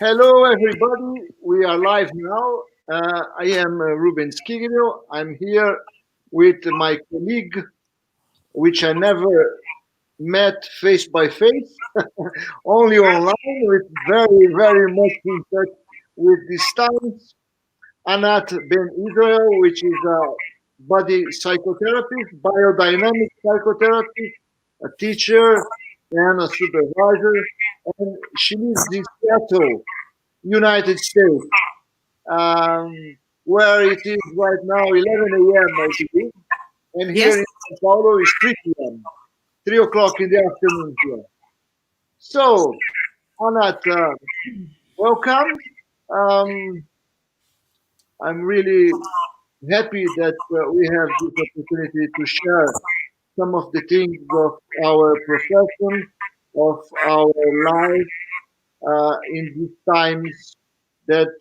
Hello, everybody. We are live now. I am Ruben Skiglio. I'm here with my colleague, which I never met face by face, only online, with very, very much in touch with these times. Anat Ben Israel, which is a body psychotherapist, biodynamic psychotherapist, a teacher, and a supervisor. And she lives in Seattle, United States, where it is right now 11 a.m., I believe, and here Yes. in Sao Paulo is 3 p.m., 3 o'clock in the afternoon here. So, Anat, welcome. Um, I'm really happy that we have this opportunity to share some of the things of our profession, of our life in these times that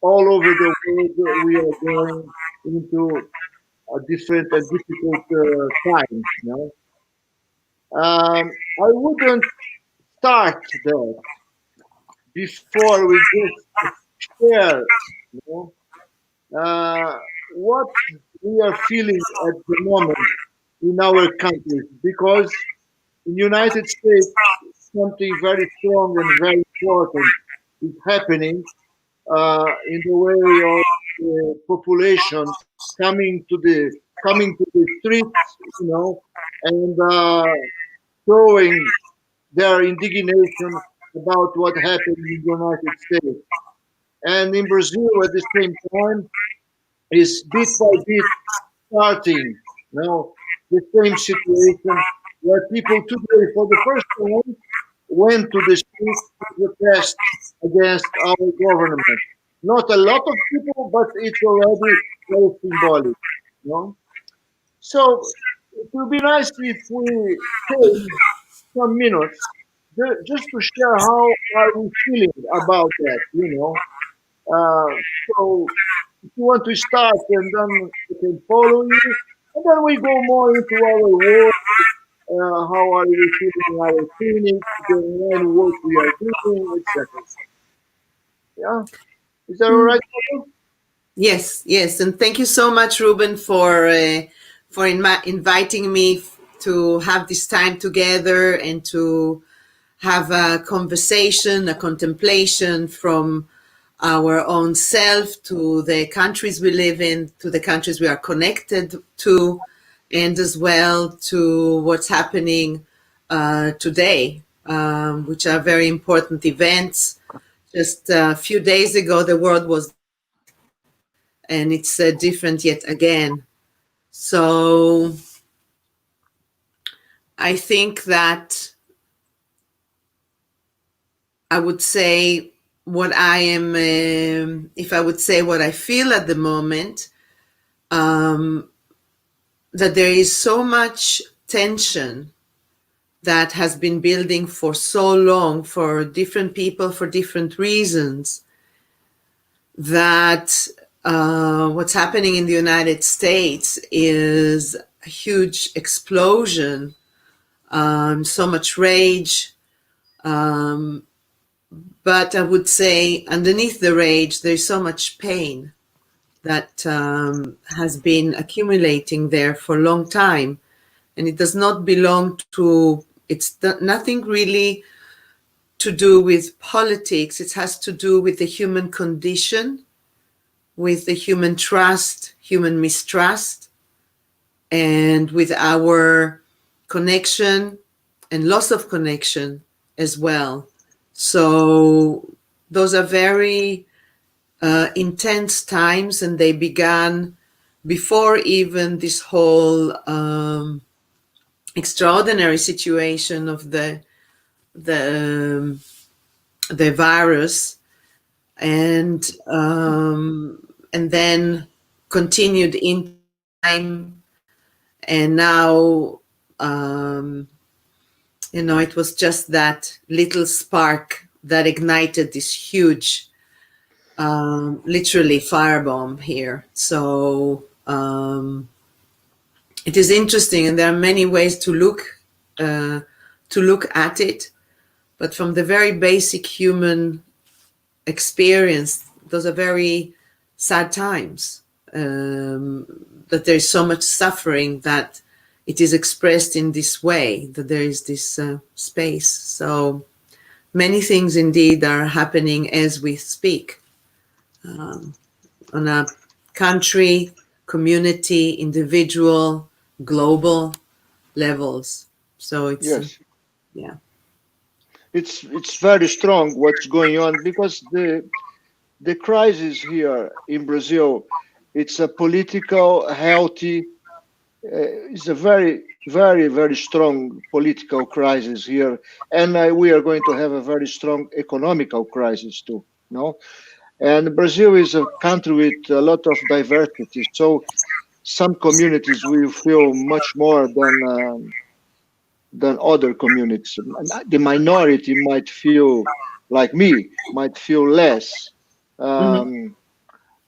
all over the world we are going into a different and difficult times. I wouldn't start that before we just share, you know, what we are feeling at the moment in our countries, because in United States something very strong and very important is happening in the way of the population coming to the coming to the streets, and showing their indignation about what happened in the United States. And in Brazil, at the same time, is bit by bit starting, the same situation where people today, for the first time, went to the streets to protest against our government. Not a lot of people, but it's already very symbolic. You know? So it would be nice if we take some minutes just to share how are we feeling about that. So if you want to start, and then we can follow you, and then we go more into our work. How are we feeling in our clinic, the line work we are doing, etc. Yeah, is that all right? Yes, yes, and thank you so much, Ruben, for inviting me to have this time together and to have a conversation, a contemplation from our own self to the countries we live in, to the countries we are connected to, and as well to what's happening today, which are very important events. Just a few days ago, the world was different, and it's different yet again. So I think that I would say what I am, if I would say what I feel at the moment, um, that there is so much tension that has been building for so long for different people for different reasons, that what's happening in the United States is a huge explosion, so much rage. Um, but I would say underneath the rage, there's so much pain that has been accumulating there for a long time. And it does not belong to, nothing really to do with politics. It has to do with the human condition, with the human trust, human mistrust, and with our connection and loss of connection as well. So those are very intense times, and they began before even this whole extraordinary situation of the the virus, and then continued in time, and now it was just that little spark that ignited this huge, literally firebomb here. So it is interesting, and there are many ways to look at it. But from the very basic human experienced, those are very sad times. That there is so much suffering that it is expressed in this way, that there is this space. So many things indeed are happening as we speak, on a country, community, individual, global levels. So it's, Yes, yeah. it's very strong what's going on because the crisis here in Brazil, it's a political, healthy, it's a very strong political crisis here, and we are going to have a very strong economical crisis too. No, and Brazil is a country with a lot of diversity, so some communities will feel much more than other communities. The minority might feel like me, might feel less. Mhm.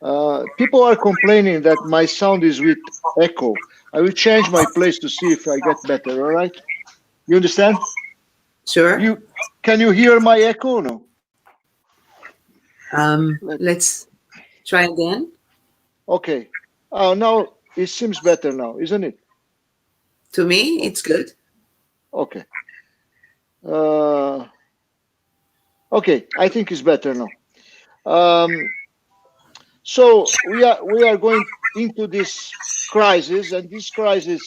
Um, People are complaining that my sound is with echo. I will change my place to see if I get better. All right? You understand? Sure. You can you hear my echo? No. Let, Let's try again. okay. Now it seems better now, isn't it? To me, Oh, it's good. okay. Uh, okay. I think it's better now. Um, so we are going into this crisis, and this crisis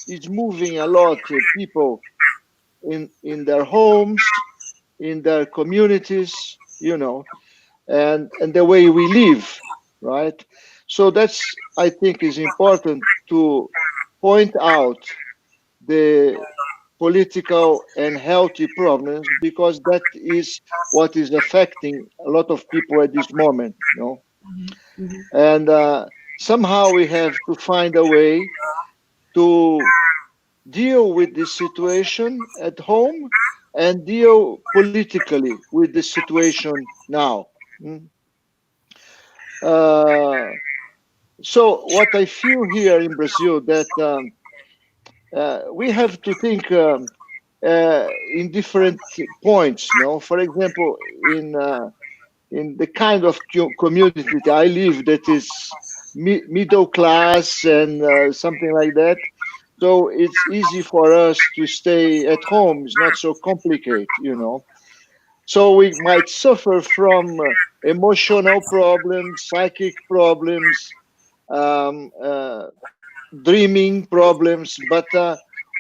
is moving a lot people in their homes, in their communities, and the way we live, right? So that's, I think, is important to point out the political and healthy problems because that is what is affecting a lot of people at this moment, and somehow we have to find a way to deal with this situation at home and deal politically with this situation now. Mm. Uh, so what I feel here in Brazil that we have to think in different points. No, for example, in the kind of community that I live, that is middle class and something like that. So it's easy for us to stay at home. It's not so complicated. So we might suffer from emotional problems, psychic problems, um, uh, dreaming problems, but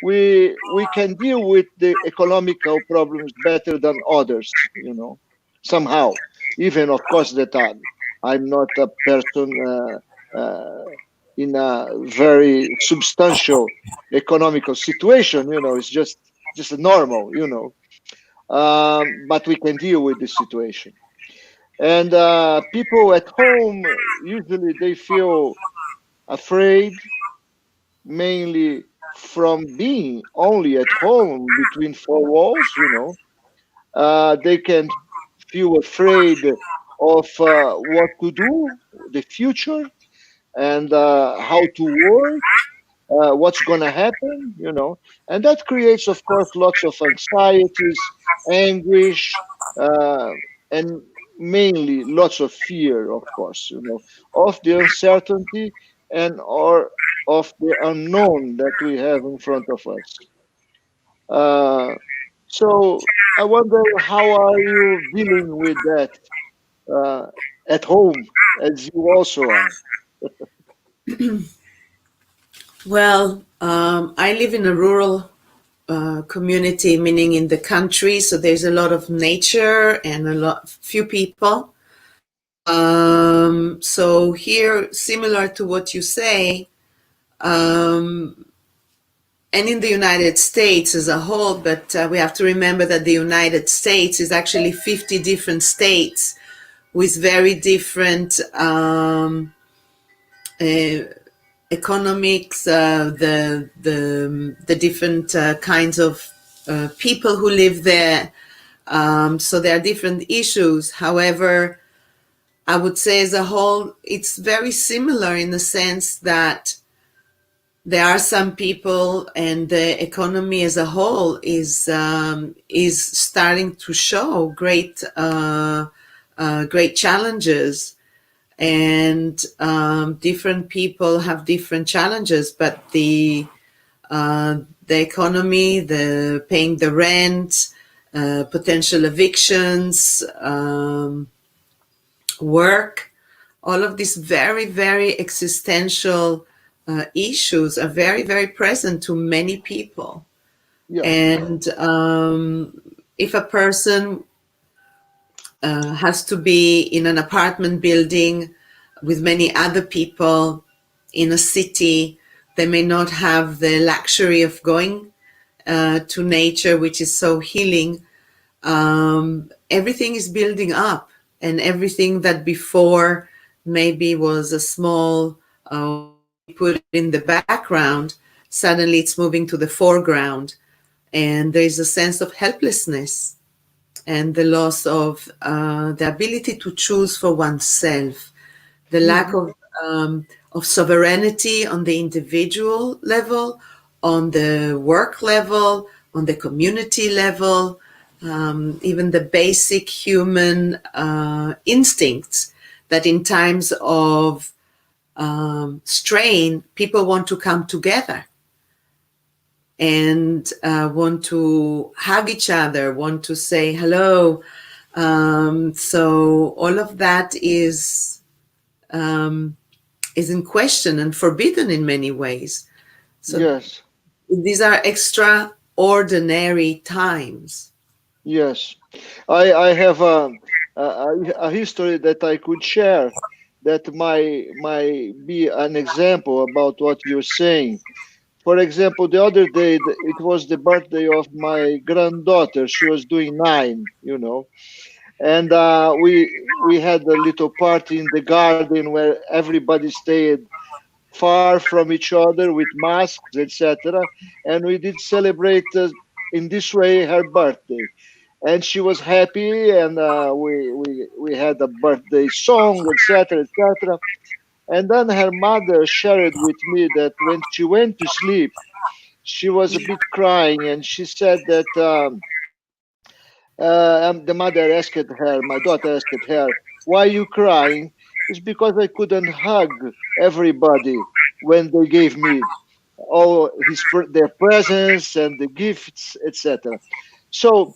we can deal with the economical problems better than others, somehow. Even, of course, that I'm not a person in a very substantial economical situation. It's just normal. But we can deal with the situation. And people at home usually they feel afraid, mainly from being only at home between four walls. They can feel afraid of what to do, the future, and how to work, what's going to happen, and that creates, of course, lots of anxieties, anguish, uh, and mainly lots of fear, of course, of the uncertainty and or of the unknown that we have in front of us. Uh, so I wonder, how are you dealing with that uh, at home, as you also are? Well, I live in a rural community, meaning in the country, so there's a lot of nature and a lot few people. So here, similar to what you say, um, and in the United States as a whole, but we have to remember that the United States is actually 50 different states with very different uh, economics, the different kinds of people who live there. So there are different issues. However, I would say as a whole, it's very similar in the sense that there are some people, and the economy as a whole is starting to show great great challenges, and different people have different challenges, but the economy, the paying the rent, potential evictions, work, all of these very, very existential issues are very, very present to many people. Yeah. And if a person has to be in an apartment building with many other people in a city, they may not have the luxury of going to nature, which is so healing. Everything is building up, and everything that before maybe was a small we put it in the background, suddenly it's moving to the foreground, and there is a sense of helplessness and the loss of the ability to choose for oneself, the lack Hmm. of sovereignty on the individual level, on the work level, on the community level, even the basic human instincts that in times of strain, people want to come together and want to hug each other, want to say hello. So all of that is in question and forbidden in many ways. So Yes. these are extraordinary times. Yes. I have a history that I could share that might be an example about what you're saying. For example, the other day, it was the birthday of my granddaughter. She was doing 9, and we had a little party in the garden where everybody stayed far from each other with masks, etc. And we did celebrate in this way her birthday, and she was happy, and we had a birthday song, etc., etc. And then her mother shared with me that when she went to sleep, she was a bit crying, and she said that the mother asked her, my daughter asked her, "Why are you crying?" It's because I couldn't hug everybody when they gave me all their presents and the gifts, etc. So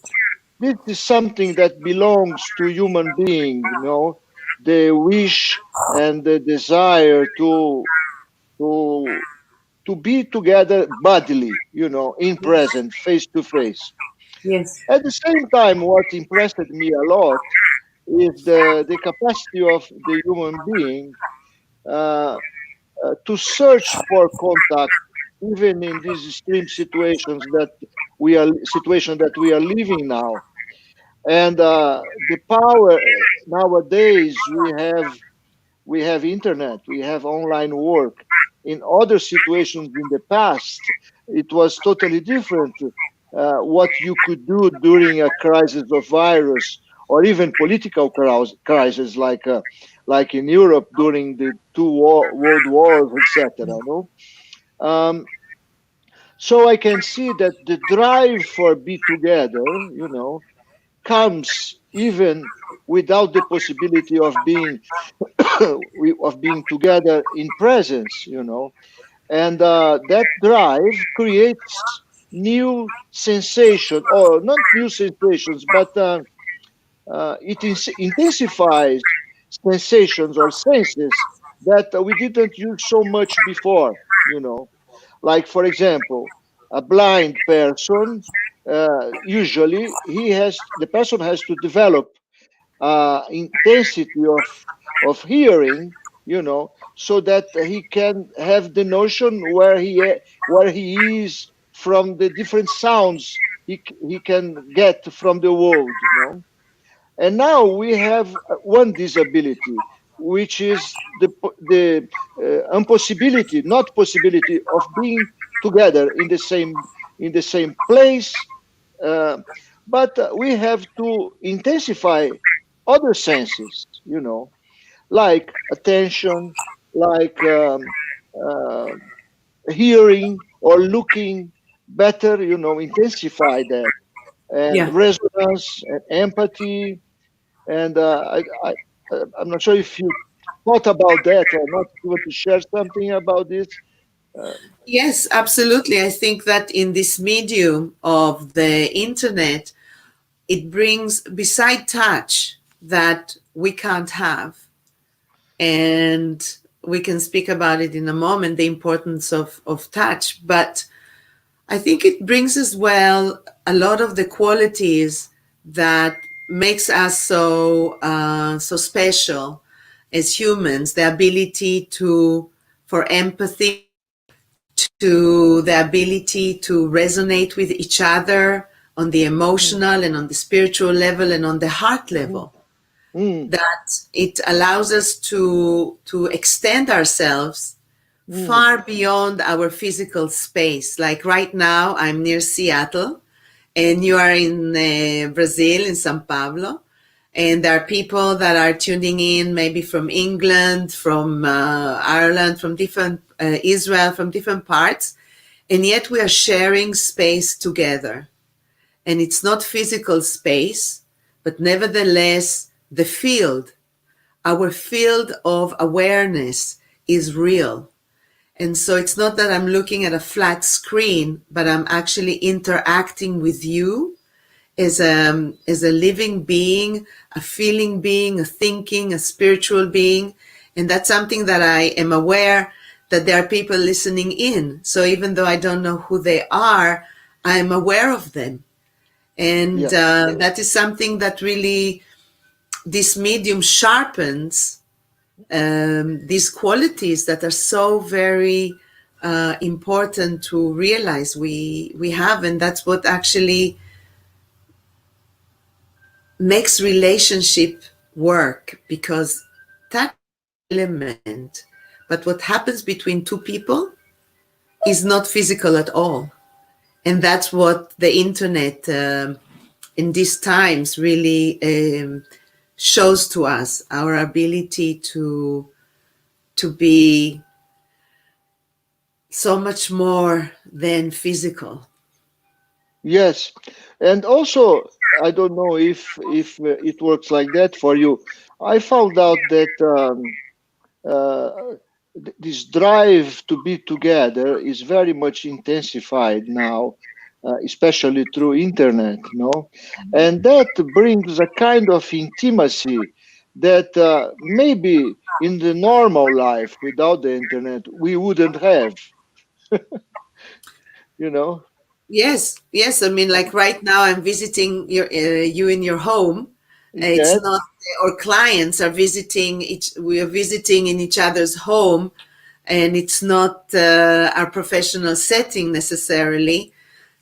this is something that belongs to human being, the wish and the desire to to be together bodily, in present, face to face. Yes. At the same time, what impressed me a lot is the capacity of the human being uh, to search for contact, even in these extreme situation that we are living now. And the power nowadays we have internet, we have online work. In other situations in the past, it was totally different. What you could do during a crisis of virus or even political crisis, like in Europe during the two world wars, etc. No, um, so I can see that the drive for be together, comes even without the possibility of being together in presence, and that drive creates new sensation, or not new sensations, but it intensifies sensations or senses that we didn't use so much before. Like, for example, a blind person, usually the person has to develop intensity of hearing, so that he can have the notion where he is from the different sounds he can get from the world. And now we have one disability, which is the impossibility, not possibility of being together in the same place, uh, but we have to intensify other senses, like attention, like uh, hearing or looking better, intensify that, and Yeah. resonance and empathy, And I'm not sure if you thought about that or not. If you want to share something about this? Uh, Yes, absolutely. I think that in this medium of the internet, it brings beside touch that we can't have. And we can speak about it in a moment, the importance of touch. But I think it brings as well a lot of the qualities that makes us so special as humans, the ability to for empathy, to the ability to resonate with each other on the mm, emotional and on the spiritual level and on the heart mm, level, mm, that it allows us to extend ourselves mm. far beyond our physical space. Like right now, I'm near Seattle, and you are in Brazil, in Sao Paulo. And there are people that are tuning in, maybe from England, from Ireland, from different Israel, from different parts. And yet we are sharing space together. And it's not physical space, but nevertheless, the field, our field of awareness is real. And so it's not that I'm looking at a flat screen, but I'm actually interacting with you as a living being, a feeling being, a thinking, a spiritual being. And that's something that I am aware that there are people listening in. So even though I don't know who they are, I am aware of them. And Yes, that is something that really this medium sharpens these qualities that are so very important to realize we have, and that's what actually makes relationship work, because touch is an element, but what happens between two people is not physical at all, and that's what the internet in these times really shows to us, our ability to be so much more than physical. yes, and also I don't know if it works like that for you. I found out that this drive to be together is very much intensified now, especially through internet, no, and that brings a kind of intimacy that maybe in the normal life without the internet we wouldn't have, you know. Yes, yes. I mean, like right now, I'm visiting you in your home. It's Yes, not, or clients are visiting each. We are visiting in each other's home, and it's not our professional setting necessarily.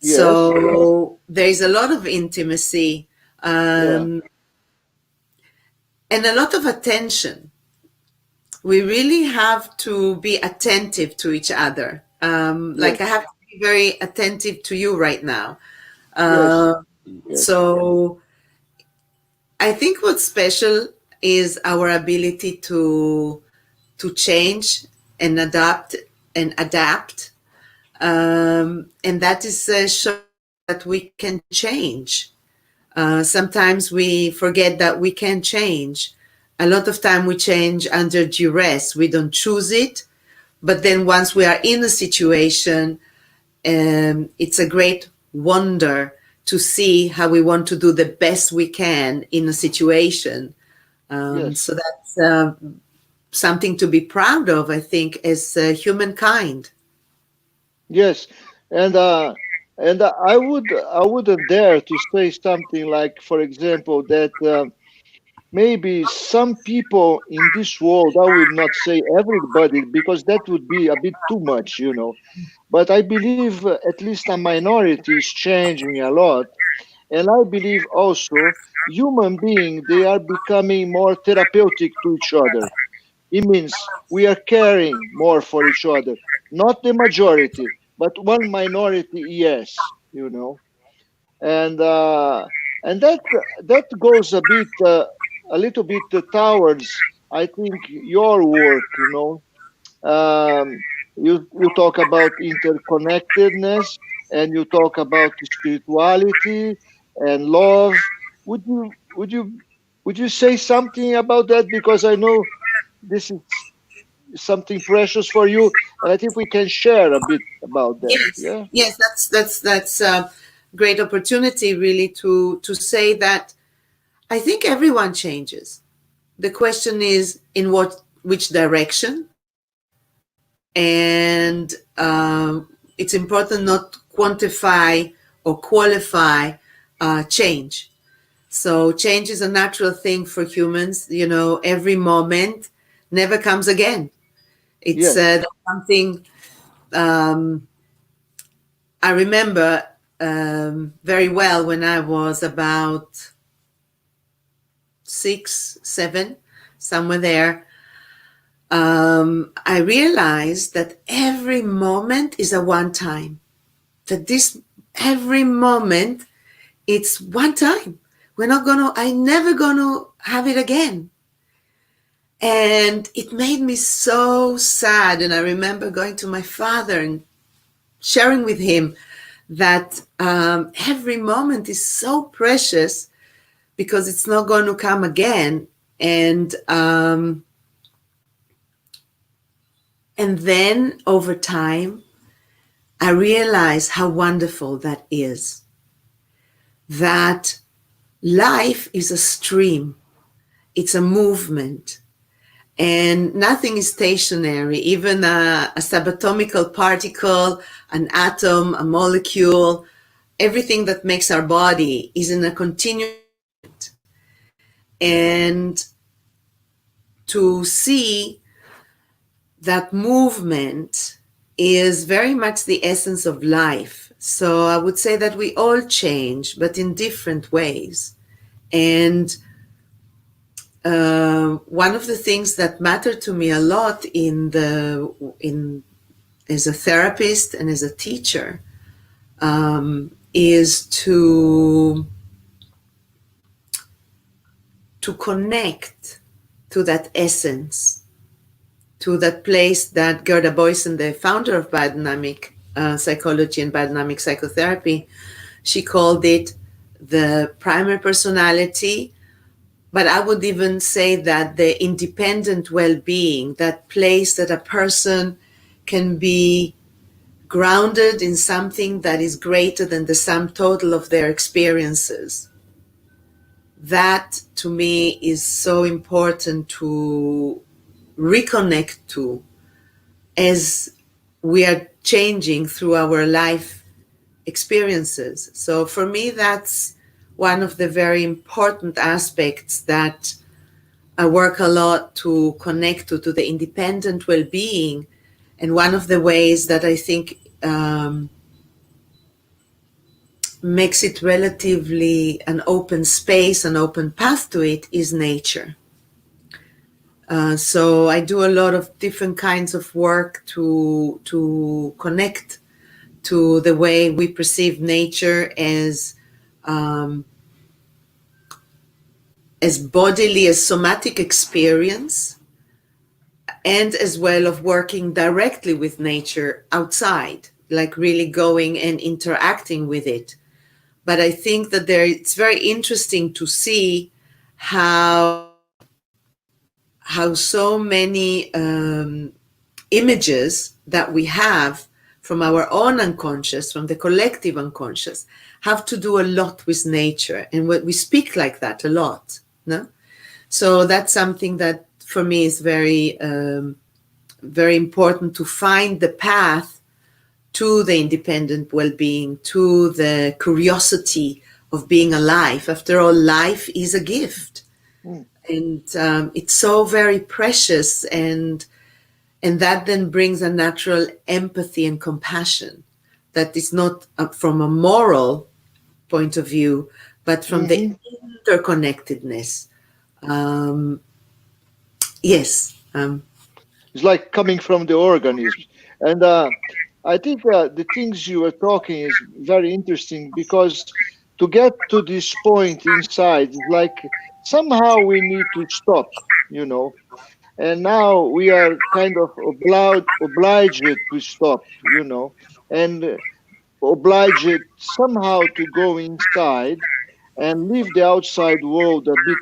yes, So there is a lot of intimacy, yeah, um, and a lot of attention. We really have to be attentive to each other. Like I yes, have to be very attentive to you right now. yes, Uh, yes, so I think what's special is our ability to change and adapt, and that is showing that we can change. Sometimes we forget that we can change. A lot of time we change under duress. We don't choose it, but then once we are in a situation, it's a great wonder to see how we want to do the best we can in a situation. yes, So that's something to be proud of, I think, as humankind. yes, and I wouldn't dare to say something like, for example, that maybe some people in this world, I will not say everybody because that would be a bit too much, you know, but I believe at least a minority is changing a lot, and I believe also human beings they are becoming more therapeutic to each other. It means we are caring more for each other, not the majority, but one minority, yes, you know, and uh, and that goes a little bit towards, I think, your work, you know. You talk about interconnectedness, and you talk about spirituality and love. Would you Would you say something about that? Because I know this is something precious for you, and I think we can share a bit about that. Yes, Yeah. yes, that's a great opportunity really to say that I think everyone changes. The question is in which direction, and it's important not to quantify or qualify change. So change is a natural thing for humans. You know, every moment never comes again. It's Yes. something um, I remember very well when I was about 6, 7, somewhere there. I realized that every moment is a one time. That this every moment it's one time. I never gonna have it again. And it made me so sad. And I remember going to my father and sharing with him that every moment is so precious because it's not going to come again. And then over time, I realized how wonderful that is. That life is a stream, it's a movement, and nothing is stationary. Even a subatomical particle, an atom, a molecule, everything that makes our body is in a continuous. And to see that movement is very much the essence of life. So I would say that we all change, but in different ways. And one of the things that mattered to me a lot in as a therapist and as a teacher is to connect to that essence, to that place that Gerda Boysen, the founder of biodynamic psychology and biodynamic psychotherapy, she called it the primary personality. But I would even say that the independent well being, that place that a person can be grounded in something that is greater than the sum total of their experiences. That to me is so important to reconnect to as we are changing through our life experiences. So for me, that's one of the very important aspects that I work a lot to connect to the independent well being. And one of the ways that I think makes it relatively an open space, an open path to it is nature. So I do a lot of different kinds of work to connect to the way we perceive nature as bodily, as somatic experience, and as well of working directly with nature outside, like really going and interacting with it. But I think that it's very interesting to see how so many images that we have from our own unconscious, from the collective unconscious, have to do a lot with nature, and we speak like that a lot. No, so that's something that for me is very important to find the path to the independent well-being, to the curiosity of being alive. After all, life is a gift, Mm. and it's so very precious, and that then brings a natural empathy and compassion that is not from a moral point of view, but from the Hmm. interconnectedness. Um, yes. It's like coming from the organism. And I think the things you were talking is very interesting because to get to this point inside, it's like somehow we need to stop, you know. And now we are kind of obliged to stop, you know, and obliged somehow to go inside and leave the outside world a bit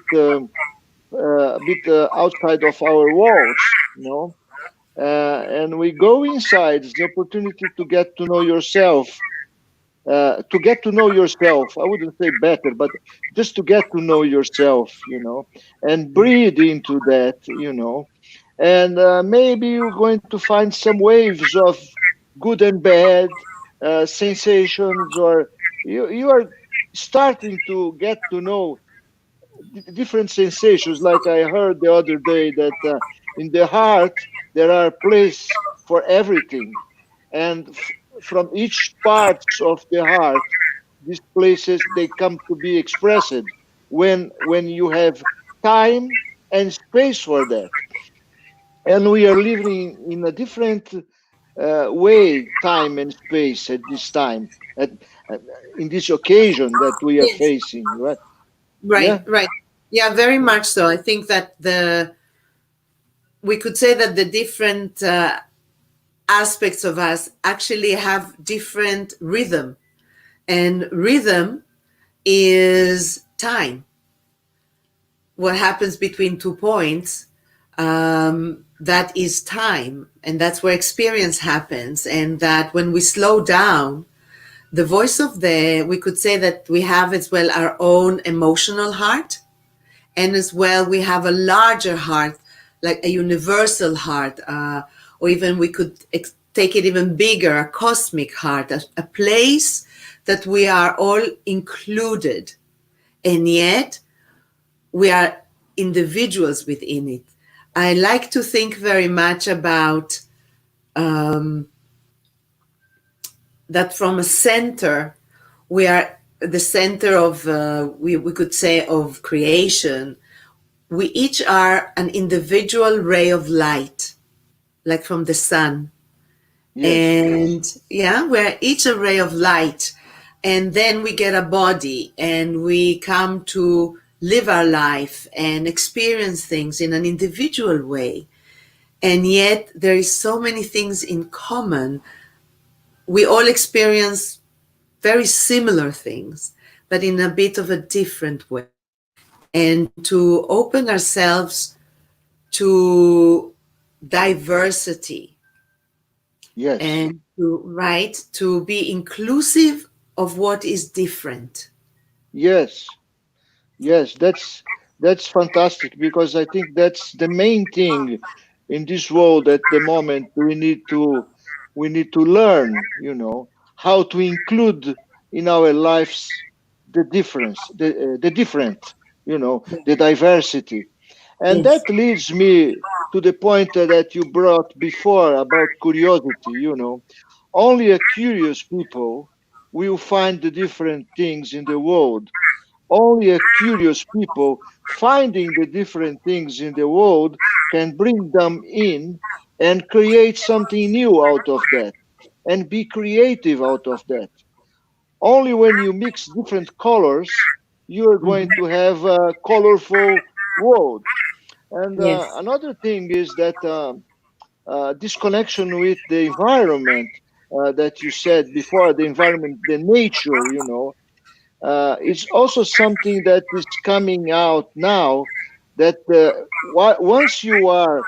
outside of our walls, you know. And we go inside. It's the opportunity to get to know yourself, to get to know yourself. I wouldn't say better, but just to get to know yourself, you know, and breathe into that, you know. And maybe you're going to find some waves of good and bad sensations, or you are starting to get to know different sensations. Like I heard the other day that in the heart there are places for everything, and from each parts of the heart, these places they come to be expressed when you have time and space for that. And we are living in a different way, time and space at this time, at in this occasion that we are Yes. facing, right? Right, Yeah. right. Yeah, very much so. I think that the we could say that the different aspects of us actually have different rhythm, and rhythm is time. What happens between 2 points, that is time, and that's where experience happens. And that when we slow down, the voice of the we could say that we have as well our own emotional heart, and as well we have a larger heart, like a universal heart, or even we could take it even bigger, a cosmic heart, a place that we are all included, and yet we are individuals within it. I like to think very much about um, that from a center, we are the center of, we could say, of creation. We each are an individual ray of light, like from the sun. Yes. And yeah, we're each a ray of light. And then we get a body and we come to live our life and experience things in an individual way. And yet there is so many things in common. We all experience very similar things, but in a bit of a different way. And to open ourselves to diversity, Yes. and to be inclusive of what is different. Yes. Yes, that's fantastic, because I think that's the main thing in this world at the moment. We need to learn, you know, how to include in our lives the difference, the different, you know, the diversity. And Yes. that leads me to the point that you brought before about curiosity, you know. Only a curious people will find the different things in the world. Only a curious people finding the different things in the world can bring them in and create something new out of that and be creative out of that. Only when you mix different colors, you're going Mhm. to have a colorful world. And Yes. another thing is that this connection with the environment that you said before, the environment, the nature, you know, it's also something that is coming out now, that once you are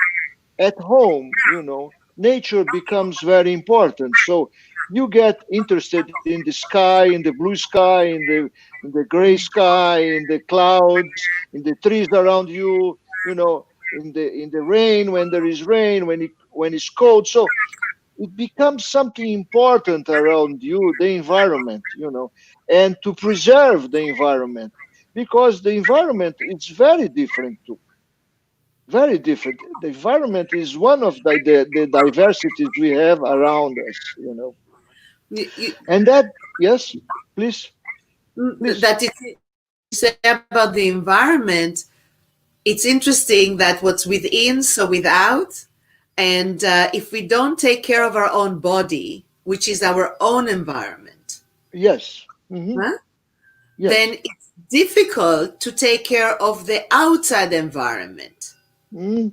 at home, you know, nature becomes very important. So you get interested in the sky, in the blue sky, in the gray sky, in the clouds, in the trees around you, you know, in the rain, when there is rain, when it's cold. So it becomes something important around you, the environment, you know, and to preserve the environment, because the environment is very different too, very different. The environment is one of the diversities we have around us, you know. You, you, And that, yes, please, please. that is what you say about the environment. It's interesting that what's within, so without. And if we don't take care of our own body, which is our own environment, Yes. huh? Yes. Then it's difficult to take care of the outside environment. mm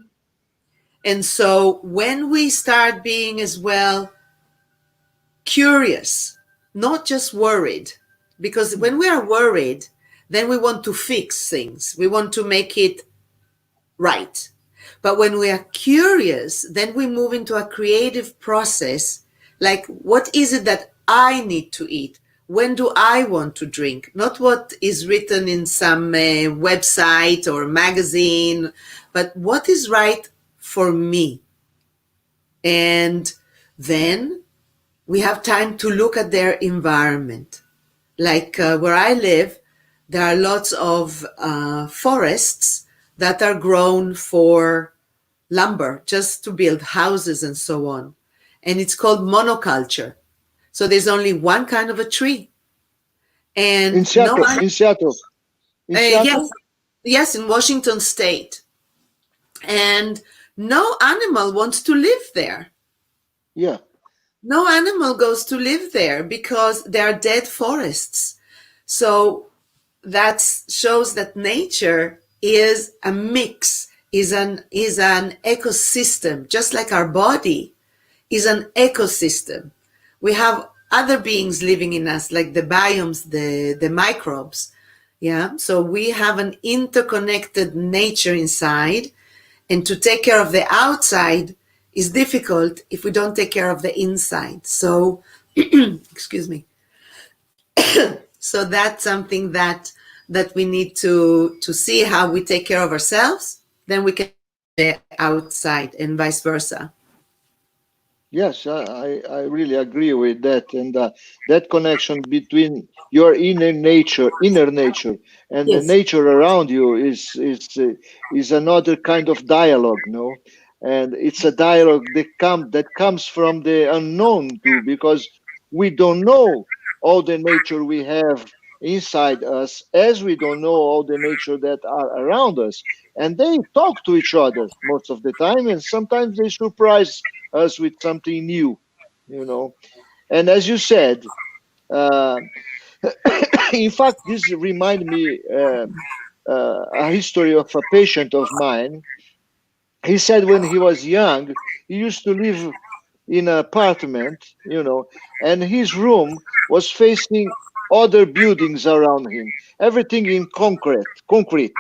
And so when we start being as well curious, not just worried, because when we are worried, then we want to fix things. We want to make it right. But when we are curious, then we move into a creative process. Like, what is it that I need to eat? When do I want to drink? Not what is written in some website or magazine, but what is right for me. And then we have time to look at their environment. Like where I live, there are lots of forests that are grown for lumber, just to build houses and so on. And it's called monoculture. So there's only one kind of a tree. In And no, Seattle, in Seattle, in yes, Seattle. yes, in Washington State. And no animal wants to live there. Yeah. No animal goes to live there because there are dead forests. So that shows that nature is a mix, is an ecosystem, just like our body is an ecosystem. We have other beings living in us, like the biomes, the microbes. Yeah. So we have an interconnected nature inside, and to take care of the outside is difficult if we don't take care of the inside. So, excuse me. So that's something that we need to see how we take care of ourselves. Then we can the outside and vice versa. Yes, I really agree with that, and that connection between your inner nature, and the Yes. nature around you is another kind of dialogue, no? And it's a dialogue that comes from the unknown too, because we don't know all the nature we have inside us, as we don't know all the nature that are around us, and they talk to each other most of the time, and sometimes they surprise us with something new, you know. And as you said, uh, in fact, this remind me a history of a patient of mine. He said when he was young, he used to live in an apartment, and his room was facing other buildings around him, everything in concrete,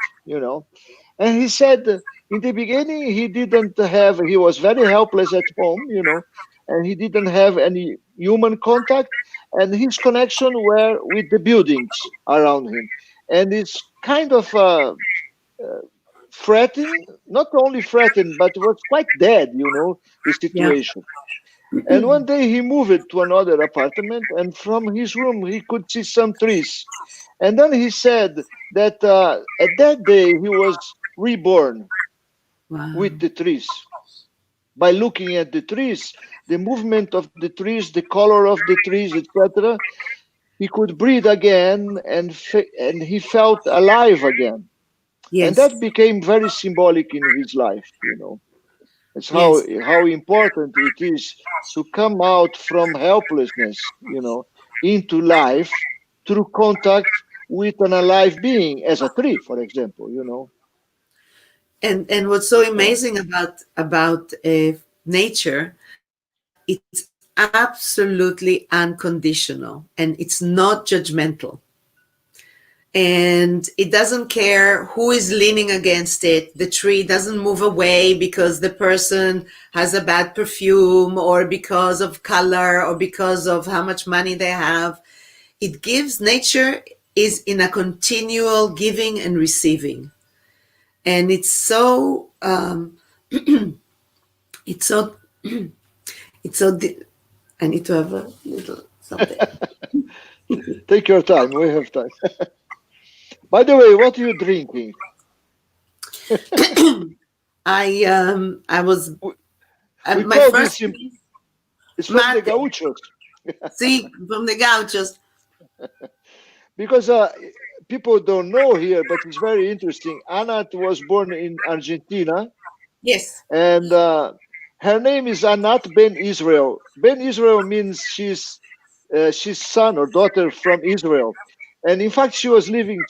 And he said in the beginning he was very helpless at home, and he didn't have any human contact, and his connection were with the buildings around him. And it's kind of threatened, not only threatened, but was quite dead, the Yeah. situation. And one day he moved to another apartment, and from his room he could see some trees. And then he said that at that day he was reborn with Wow. the trees. By looking at the trees, the movement of the trees, the color of the trees, etc., he could breathe again, and he felt alive again. And Yes. that became very symbolic in his life. It's Yes. how important it is to come out from helplessness, into life through contact with an alive being, as a tree, for example. And what's so Uh, amazing about nature, it's absolutely unconditional and it's not judgmental. And it doesn't care who is leaning against it. The tree doesn't move away because the person has a bad perfume or because of color or because of how much money they have. It gives, nature is in a continual giving and receiving. And it's so, it's so, I need to have a little something. Take your time. We have time. By the way, what are you drinking? I was, We we my call first this it's from the mate, gauchos, see, from the gauchos. because people don't know here, but it's very interesting. Anat was born in Argentina, Yes, and her name is Anat Ben Israel. Ben Israel means she's son or daughter from Israel, and in fact, she was living.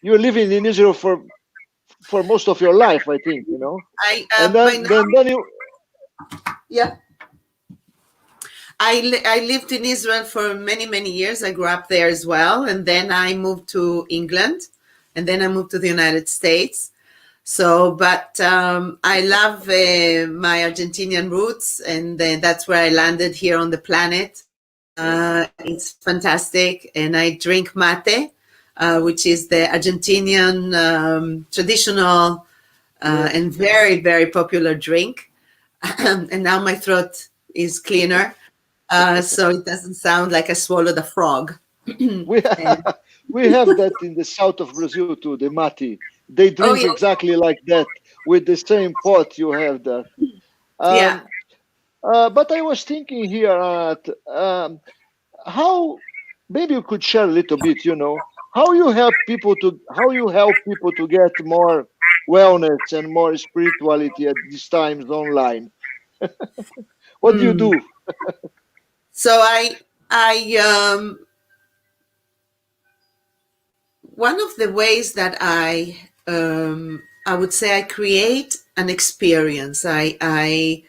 You were living in Israel for most of your life, I think. I And by then now, then then you yeah, I lived in Israel for many, many years. I grew up there as well. And then I moved to England. And then I moved to the United States. So, but I love my Argentinian roots. And that's where I landed here on the planet. It's fantastic. And I drink mate, which is the Argentinian traditional Yes. and very, very popular drink. And now my throat is cleaner, so it doesn't sound like I swallowed a frog. We And, we have that in the south of Brazil too, the mati. They oh drink yeah, exactly like that with the same pot you have there. yeah. Um, but I was thinking here at how maybe you could share a little bit, how you help people to get more wellness and more spirituality at these times online. What do you Mm. do? So I one of the ways that I would say I create an experience. If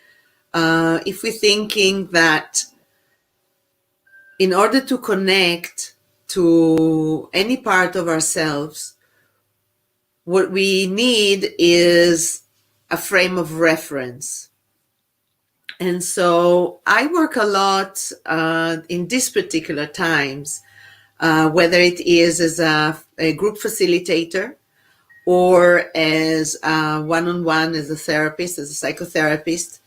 we're thinking that in order to connect to any part of ourselves, what we need is a frame of reference. And so I work a lot in these particular times, whether it is as a group facilitator or as one on one as a therapist, as a psychotherapist,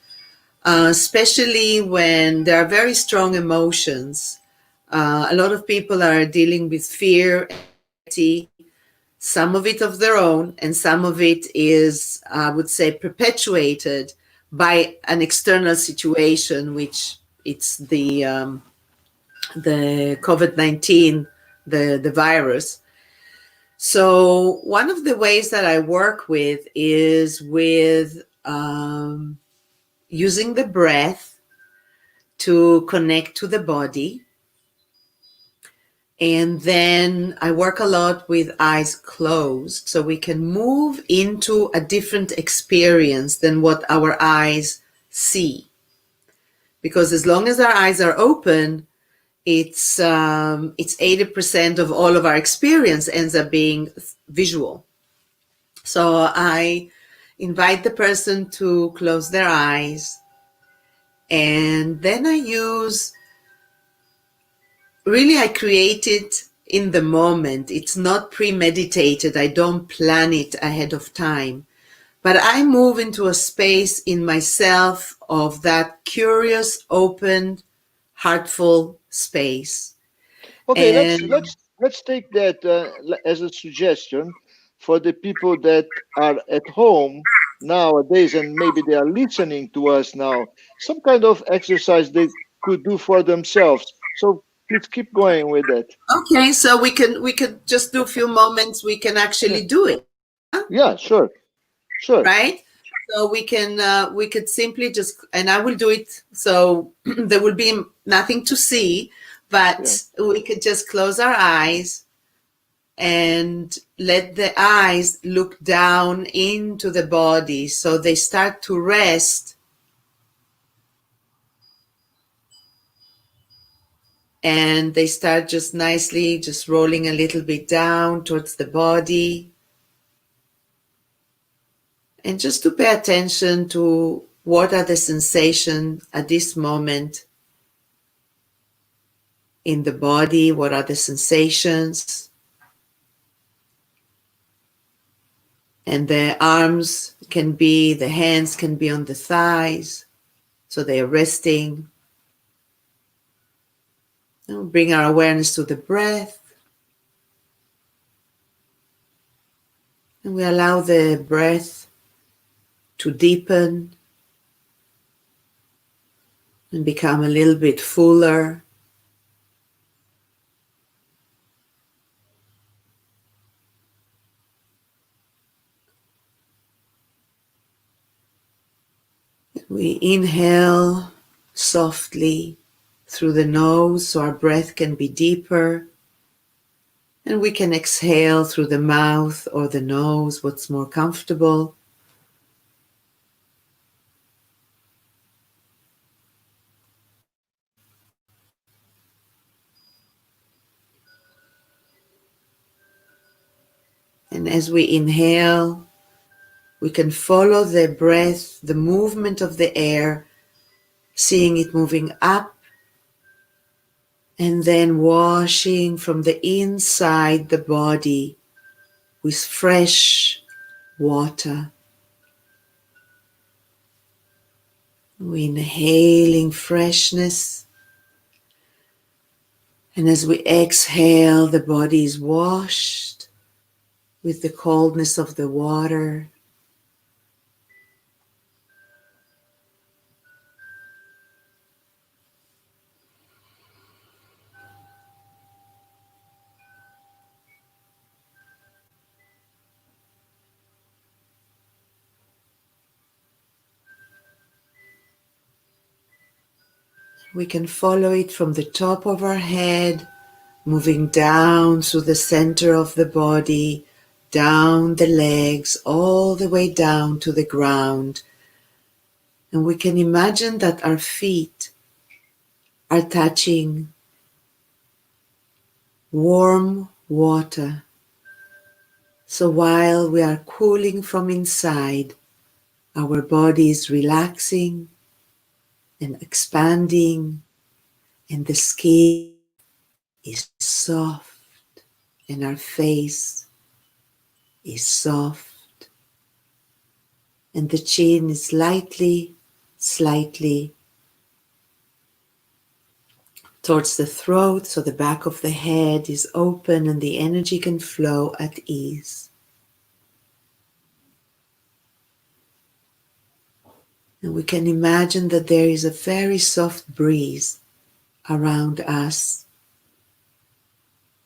especially when there are very strong emotions. A lot of people are dealing with fear, anxiety, some of it of their own, and some of it is, I would say, perpetuated by an external situation, which it's the COVID-19, the virus. So one of the ways that I work with is with using the breath to connect to the body. And then I work a lot with eyes closed so we can move into a different experience than what our eyes see. Because as long as our eyes are open, it's 80% of all of our experience ends up being visual. So I invite the person to close their eyes, and then I create it in the moment. It's not premeditated. I don't plan it ahead of time. But I move into a space in myself of that curious, open, heartful space. Okay, let's And let's let's take that as a suggestion for the people that are at home nowadays and maybe they are listening to us now. Some kind of exercise they could do for themselves. So please keep going with that. okay, so we could just do a few moments. We can Yeah, actually do it, yeah, sure, sure. right? So we could simply just, and I will do it. So there will be nothing to see, Yeah. but we could just close our eyes and let the eyes look down into the body so they start to rest, and they start just nicely just rolling a little bit down towards the body, and just to pay attention to what are the sensations at this moment in the body, what are the sensations. And the hands can be on the thighs, so they are resting. And we'll bring our awareness to the breath, and we allow the breath to deepen and become a little bit fuller. We inhale softly through the nose so our breath can be deeper. And we can exhale through the mouth or the nose, what's more comfortable. And as we inhale, we can follow the breath, the movement of the air, seeing it moving up and then washing from the inside the body with fresh water. We're inhaling freshness, and as we exhale, the body is washed with the coldness of the water. We can follow it from the top of our head, moving down through the center of the body, down the legs, all the way down to the ground. And we can imagine that our feet are touching warm water. So while we are cooling from inside, our body is relaxing and expanding, and the skin is soft, and our face is soft, and the chin is slightly towards the throat, so the back of the head is open and the energy can flow at ease. And we can imagine that there is a very soft breeze around us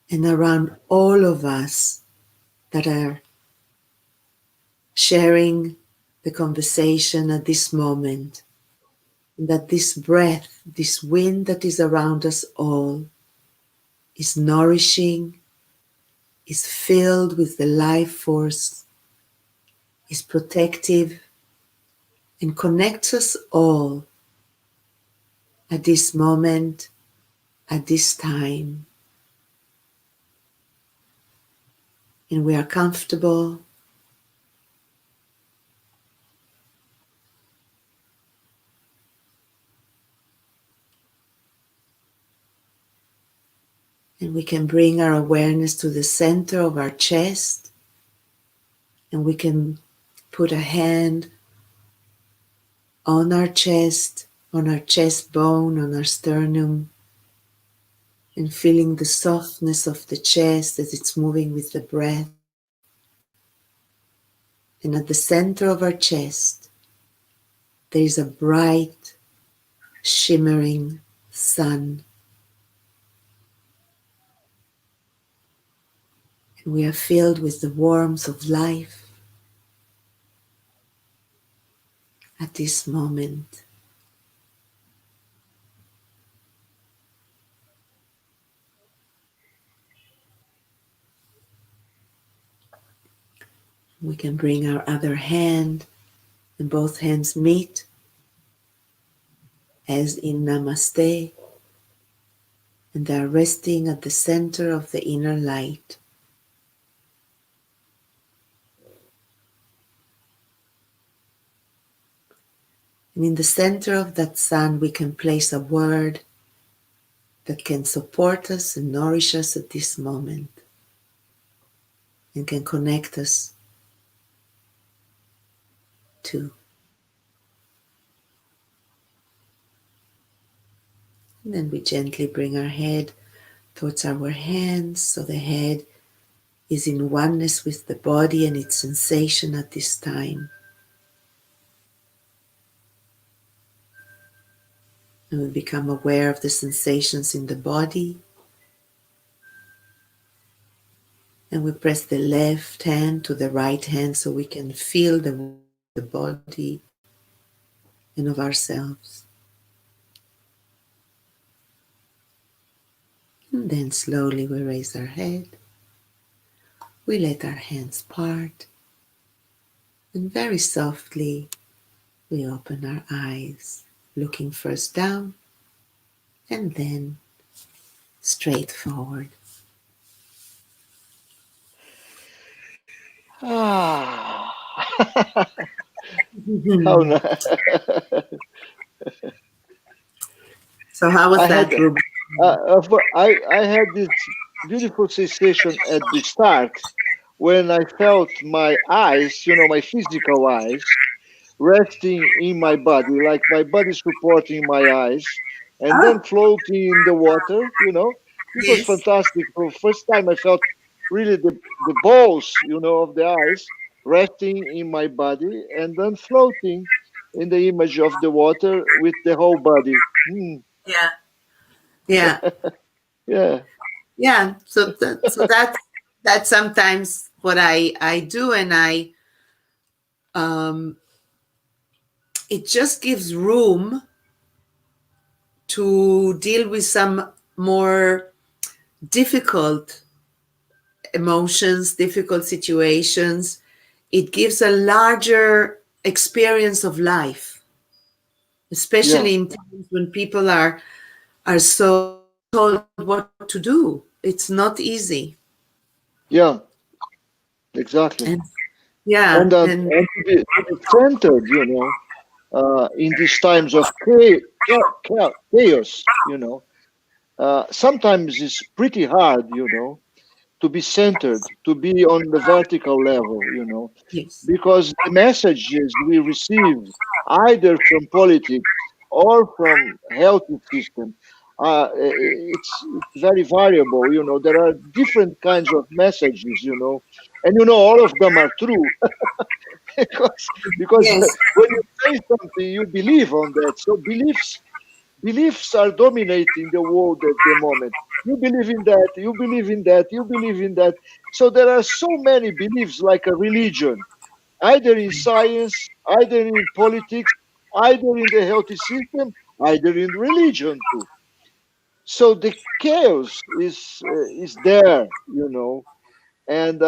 and around all of us that are sharing the conversation at this moment. And that this breath, this wind that is around us all, is nourishing, is filled with the life force, is protective, and connects us all at this moment, at this time. And we are comfortable. And we can bring our awareness to the center of our chest, and we can put a hand on our chest bone, on our sternum, and feeling the softness of the chest as it's moving with the breath. And at the center of our chest, there is a bright, shimmering sun. And we are filled with the warmth of life at this moment. We can bring our other hand, and both hands meet as in Namaste, and they are resting at the center of the inner light. And in the center of that sun, we can place a word that can support us and nourish us at this moment, and can connect us to. And then we gently bring our head towards our hands, so the head is in oneness with the body and its sensation at this time. And we become aware of the sensations in the body. And we press the left hand to the right hand so we can feel the body and of ourselves. And then slowly we raise our head. We let our hands part. And very softly we open our eyes, looking first down and then straight forward. How Mhm. So how I was had that, Ruben? I had this beautiful sensation at the start when I felt my eyes, my physical eyes, resting in my body, like my body supporting my eyes, and then Oh, floating in the water. This was yes. fantastic. For the first time, I felt really the balls, of the eyes resting in my body and then floating in the image of the water with the whole body. Yeah. Yeah. Yeah, Yeah. So that's sometimes what I do, and um it just gives room to deal with some more difficult emotions, difficult situations. It gives a larger experience of life, yeah, especially in times when people are so told what to do. It's not easy. yeah, exactly. And yeah, and And to be centered, in these times of chaos, sometimes it's pretty hard, to be centered, to be on the vertical level, yes, because the messages we receive, either from politics or from health system, it's very variable. There are different kinds of messages, and all of them are true because yes, when you say something, you believe on that. So beliefs are dominating the world at the moment. You believe in that, you believe in that, you believe in that. So there are so many beliefs, like a religion, either in science, either in politics, either in the healthy system, either in religion too. So the chaos is there, and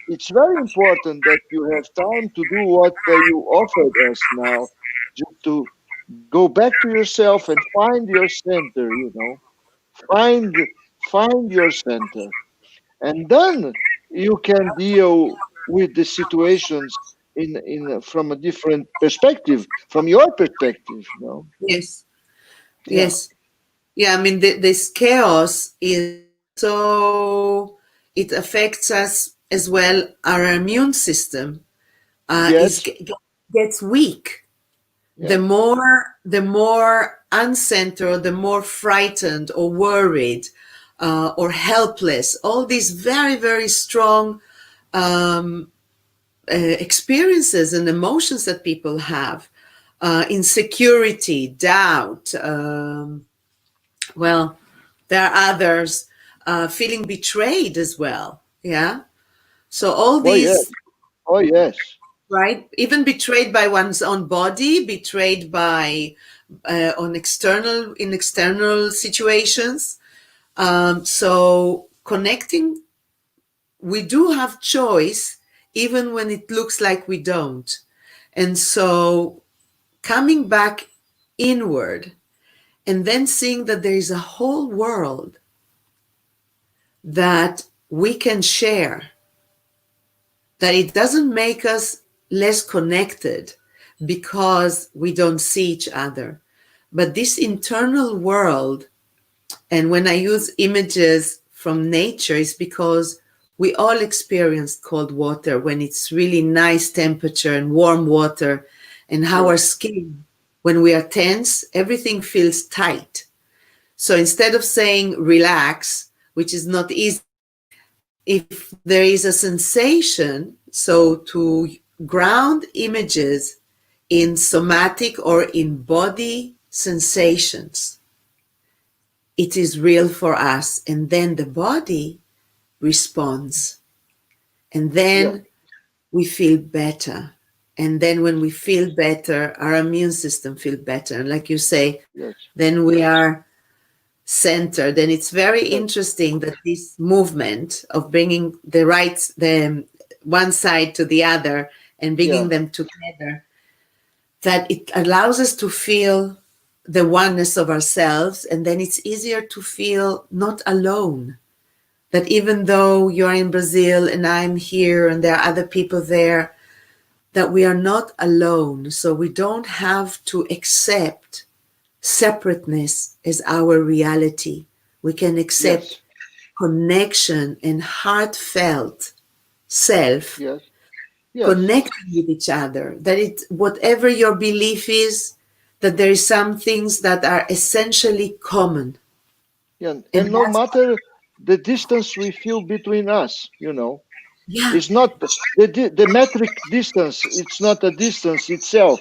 it's very important that you have time to do what you offered us now, just to go back to yourself and find your center. Find your center, and then you can deal with the situations in from a different perspective, from your perspective. yes, Yeah, yes. Yeah, I mean, this chaos is so, it affects us as well. Our immune system is yes, gets weak. yeah, The more uncentered, the more frightened or worried or helpless. All these very, very strong um, experiences and emotions that people have, insecurity, doubt. Well, there are others feeling betrayed as well. Yeah. So all oh yes, these, oh yes, right? Even betrayed by one's own body, betrayed by on external in external situations. So connecting, we do have choice, even when it looks like we don't. And so coming back inward and then seeing that there is a whole world that we can share, that it doesn't make us less connected because we don't see each other. But this internal world, and when I use images from nature, is because we all experienced cold water when it's really nice temperature and warm water, and how yeah, our skin, when we are tense, everything feels tight. So instead of saying relax, which is not easy, if there is a sensation, so to ground images in somatic or in body sensations, it is real for us. And then the body responds. And yeah, then we feel better. And then when we feel better, our immune system feels better. And like you say, yes, then we are centered. And it's very yes, interesting that this movement of bringing the one side to the other and bringing yeah, them together, that it allows us to feel the oneness of ourselves. And then it's easier to feel not alone. That even though you're in Brazil and I'm here and there are other people there, that we are not alone. So we don't have to accept separateness as our reality. We can accept Yes. connection and heartfelt self Yes. Yes. connecting with each other. That it, whatever your belief is, that there is some things that are essentially common. Yeah. And And no that's, matter the distance we feel between us, yeah, it's not the metric distance. It's not a distance itself.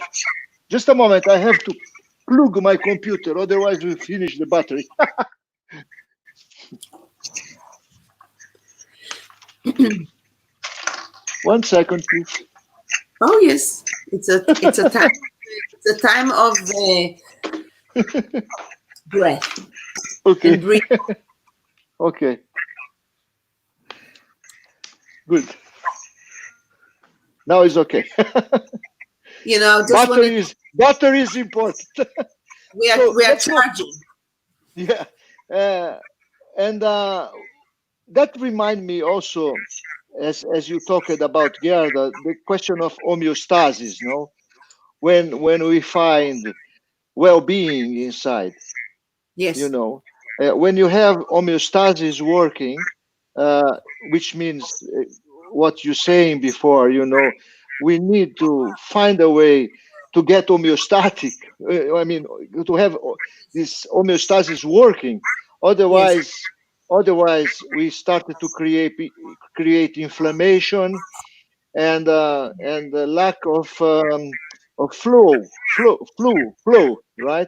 Just a moment. I have to plug my computer, otherwise we finish the battery. One second, please. oh yes, it's a time, it's a time of breath Okay. and breathe. Okay. Good. Now it's okay. Just wanted to, Battery is important. So we are let's go. charging. Yeah. Uh, and that remind me also, as you talked about Gerda, the question of homeostasis. No, when we find well-being inside, you Yes, know, when you have homeostasis working, which means what you're saying before, we need to find a way to get homeostatic. I mean, to have this homeostasis working. yes, Otherwise, we started to create inflammation and the lack of flow, right?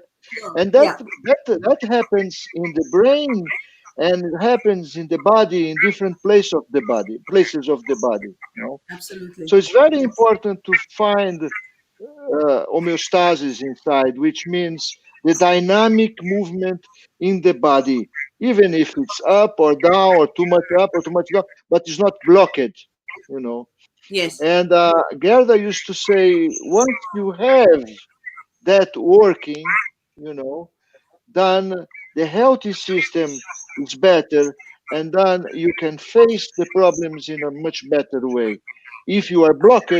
And that yeah, that that happens in the brain, and it happens in the body in different places of the body. absolutely. So it's very important to find homeostasis inside, which means the dynamic movement in the body, even if it's up or down or too much up or too much down, but it's not blocked. You know, Yes, and Gerda used to say, once you have that working, you know, then the healthy system is better, and then you can face the problems in a much better way. If you are blocked,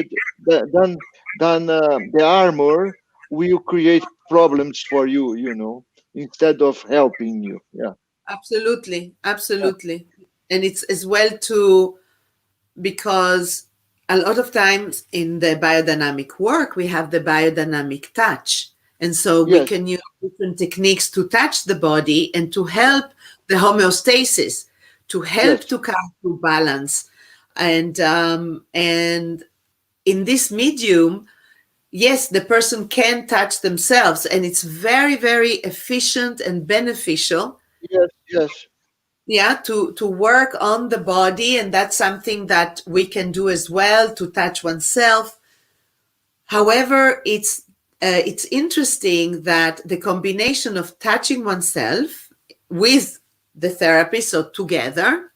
then the armor will create problems for you, instead of helping you. Yeah. absolutely, Yeah. absolutely. And it's as well too because a lot of times in the biodynamic work we have the biodynamic touch, and so we Yes. can use different techniques to touch the body and to help the homeostasis, to help Yes. to come to balance. And in this medium, yes, the person can touch themselves, and it's very, very efficient and beneficial, Yes. Yes. yeah, to work on the body, and that's something that we can do as well, to touch oneself. However, it's interesting that the combination of touching oneself with the therapist, so together,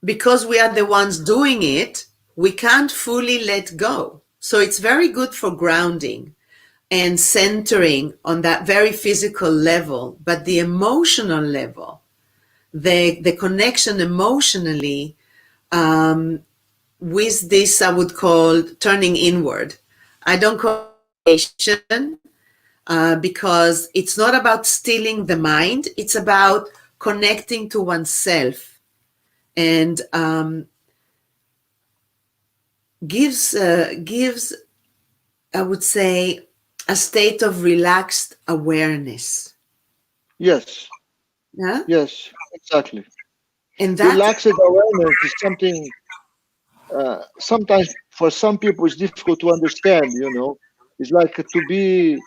because we are the ones doing it, we can't fully let go. So it's very good for grounding and centering on that very physical level, but the emotional level, the connection emotionally, um, with this, I would call turning inward. I don't call it meditation, because it's not about stealing the mind. It's about connecting to oneself, and gives, I would say, a state of relaxed awareness. Yes. Yeah, Yes. Exactly. and that, Relaxed awareness is something sometimes for some people it's difficult to understand. It's like to be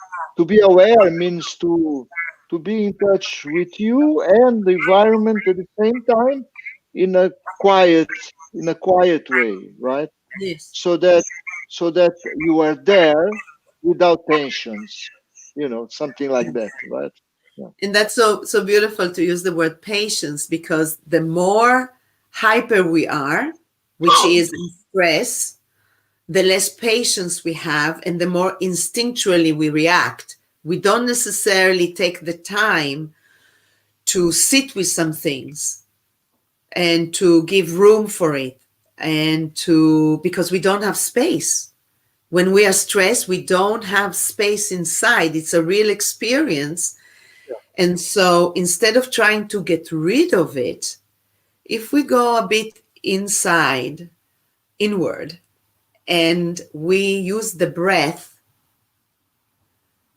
aware means to be in touch with you and the environment at the same time, in a quiet way, right? yes. So that so that you are there without tensions, something like that, right? Yeah. And that's so beautiful to use the word patience, because the more hyper we are, which is in stress, the less patience we have and the more instinctually we react. We don't necessarily take the time to sit with some things and to give room for it. and to because we don't have space. When we are stressed, we don't have space inside. It's a real experience. And so instead of trying to get rid of it, if we go a bit inside, inward, and we use the breath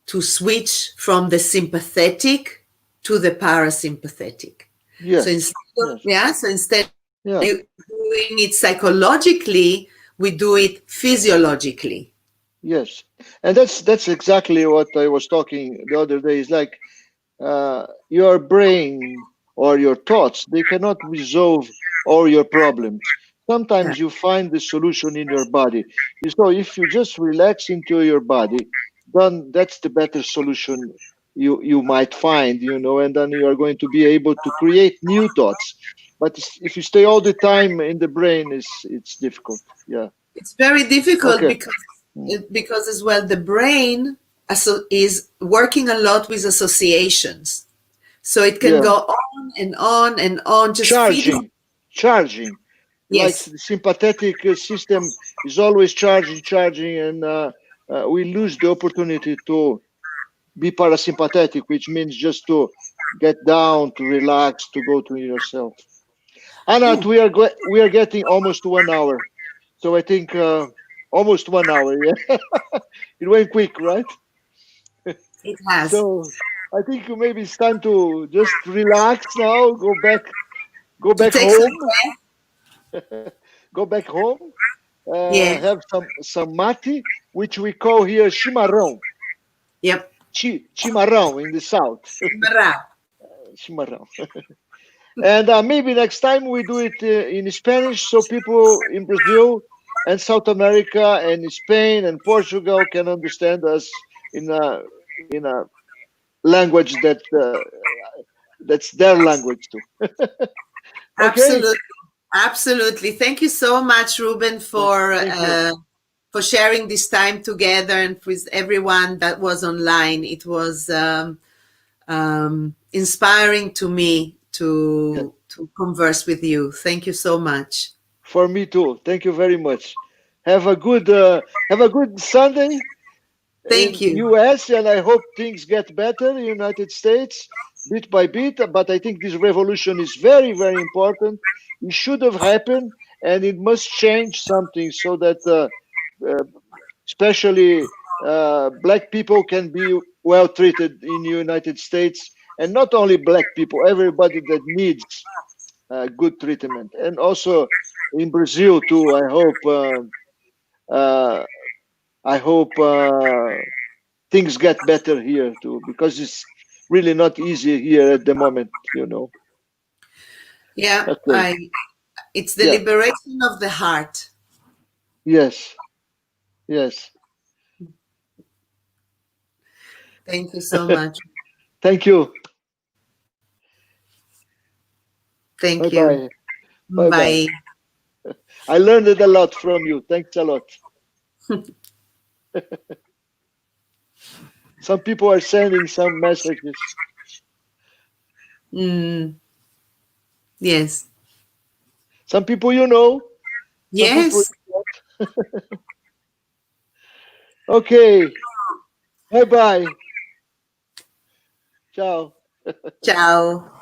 to switch from the sympathetic to the parasympathetic. So Yes. instead of, Yes. yeah, so instead of Yeah. doing it psychologically, we do it physiologically. Yes. And that's exactly what I was talking the other day. Is like your brain or your thoughts, they cannot resolve all your problems. Yeah. Sometimes you find the solution in your body. So if you just relax into your body, then that's the better solution you might find, and then you are going to be able to create new thoughts. But if you stay all the time in the brain, it's difficult. Yeah. It's very difficult Okay. because Mm. as well the brain is working a lot with associations. So it can Yeah. go on and on and on, just feeding. Charging, like Yes, the sympathetic system is always charging, and we lose the opportunity to be parasympathetic, which means just to get down, to relax, to go to yourself. Anat, yeah, we are getting almost 1 hour, so I think almost 1 hour. Yeah, it went quick, right? it has. So I think maybe it's time to just relax now, go To back take some home, breath. go back home, Yeah, have some mate, which we call here chimarrão, yep. chimarrão in the south, Mara. chimarrão. And maybe next time we do it in Spanish, so people in Brazil and South America and Spain and Portugal can understand us in a language that's their language too. Okay. Absolutely. Absolutely. Thank you so much, Ruben, Thank you. for sharing this time together and with everyone that was online. It was inspiring to me Yeah. to converse with you. Thank you so much. For me too. Thank you very much. Have a good Sunday Thank in you. US, and I hope things get better in United States bit by bit. But I think this revolution is very, very important. It should have happened, and it must change something so that uh, especially black people can be well treated in the United States, and not only black people, everybody that needs good treatment, and also in Brazil too. Uh, I hope things get better here too, because it's really not easy here at the moment. Yeah, Okay. it's the Yeah. liberation of the heart. Yes. Yes. Thank you so much. Thank you. Bye Thank you. bye. Bye bye. Bye. I learned a lot from you. Thanks a lot. Some people are sending some messages. Mm, yes. Some people you know. Some people. Yes. Okay. Bye bye. Ciao. Ciao.